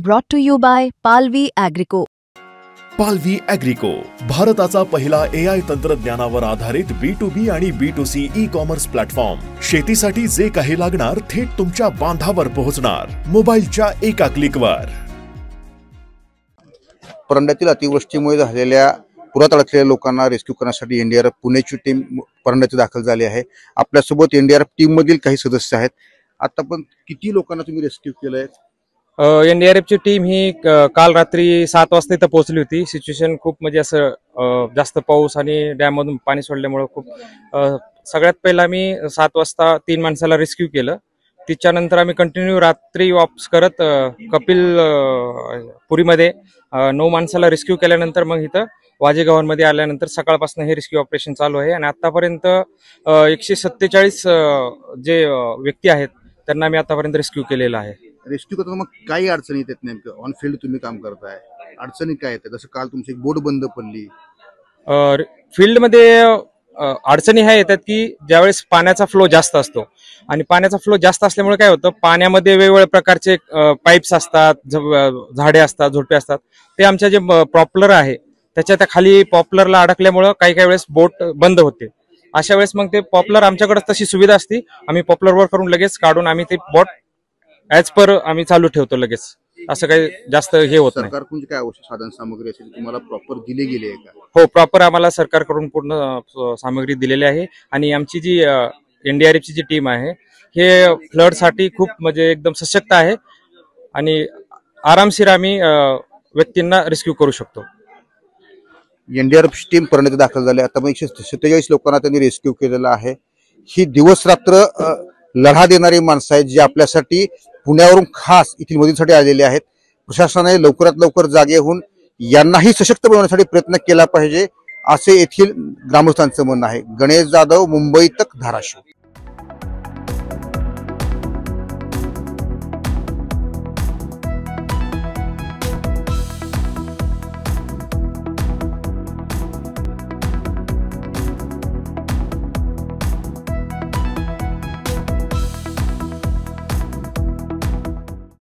Brought to you by Palvi Agrico. पालवी ॲग्रिको, भारताचा पहिला AI तंत्रज्ञानावर आधारित B2B आणि B2C ई-कॉमर्स प्लॅटफॉर्म। शेतीसाठी जे काही लागणार थेट तुमच्या बांधावर पोहोचणार, मोबाईलच्या एका क्लिकवर। परंड्यातील अतिवृष्टीमुळे झालेल्या पुरात अडकलेल्या लोकांना रेस्क्यू करण्यासाठी NDRF पुणेची टीम परंड्यात दाखल झाली आहे। आपल्यासोबत NDRF टीम मधील काही सदस्य आहेत। आता पण किती लोकांना तुम्ही रेस्क्यू केलंय? NDRF ची टीम ही काल रात्री 7 वाजता इथं पोहोचली होती। सिच्युएशन खूप म्हणजे असं जास्त पाऊस आणि डॅम मधून पाणी सोडल्यामुळे खूप सगळ्यात पहिला आम्ही 7 वाजता 3 माणसाला रेस्क्यू केलं। त्याच्यानंतर आम्ही कंटिन्यू रात्री वॉप्स करत कपिल पुरीमध्ये 9 माणसाला रेस्क्यू केल्यानंतर मग इथं वाजेगावांमध्ये आल्यानंतर सकाळपासून हे रेस्क्यू ऑपरेशन चालू आहे आणि आतापर्यंत 147 जे व्यक्ती आहेत त्यांना आम्ही आतापर्यंत रेस्क्यू केलेला आहे। रेस्क्यू करताना मग काही अडचणी येतात? नेमकं ऑन फील्ड तुम्ही काम करताय, अडचणी काय येतात? जसं काल तुमची एक बोट बंद पडली। फील्डमध्ये अडचणी ह्या येतात की ज्यावेळेस पाण्याचा फ्लो जास्त असतो आणि पाण्याचा फ्लो जास्त असल्यामुळे काय होतं, पाण्यामध्ये वेगवेगळ्या प्रकारचे पाईप्स असतात, झाडे असतात, झुडपे असतात, ते आमच्या जे प्रॉपलर आहे त्याच्या त्या खाली पॉप्युलरला अडकल्यामुळे काही वेळेस बोट बंद होते। अशा वेळेस मग ते पॉप्युलर आमच्याकडे तशी सुविधा असते, आम्ही पॉप्युलरवर करून लगेच काढून आम्ही ते बोट ॲज पर आम्ही चालू ठेवतो लगेच। असं काही जास्त हे होत नाही। सरकारकडून काय आवश्यक साधन सामग्री असेल तुम्हाला प्रॉपर दिली गेली आहे का? हो, प्रॉपर आम्हाला सरकारकडून पूर्ण सामग्री दिलेली आहे आणि आमची जी NDRF ची जी टीम आहे हे फ्लड साठी खूप म्हणजे एकदम सशक्त आहे आणि आरामशीर आम्ही व्यक्तींना रेस्क्यू करू शकतो। NDRF टीम परंड्यात दाखल झाली। आता 147 लोकांना त्यांनी रेस्क्यू केलेला आहे। ही दिवस रात्र लढा देणारी माणसं आहेत जी आपल्यासाठी पुण्यावरून खास येथील मदतीसाठी आलेले आहेत। प्रशासनाने लवकरात लवकर जागे होऊन यांनाही सशक्त बनवण्यासाठी प्रयत्न केला पाहिजे असे येथील ग्रामस्थांचं म्हणणं आहे। गणेश जाधव, मुंबई तक, धाराशिव।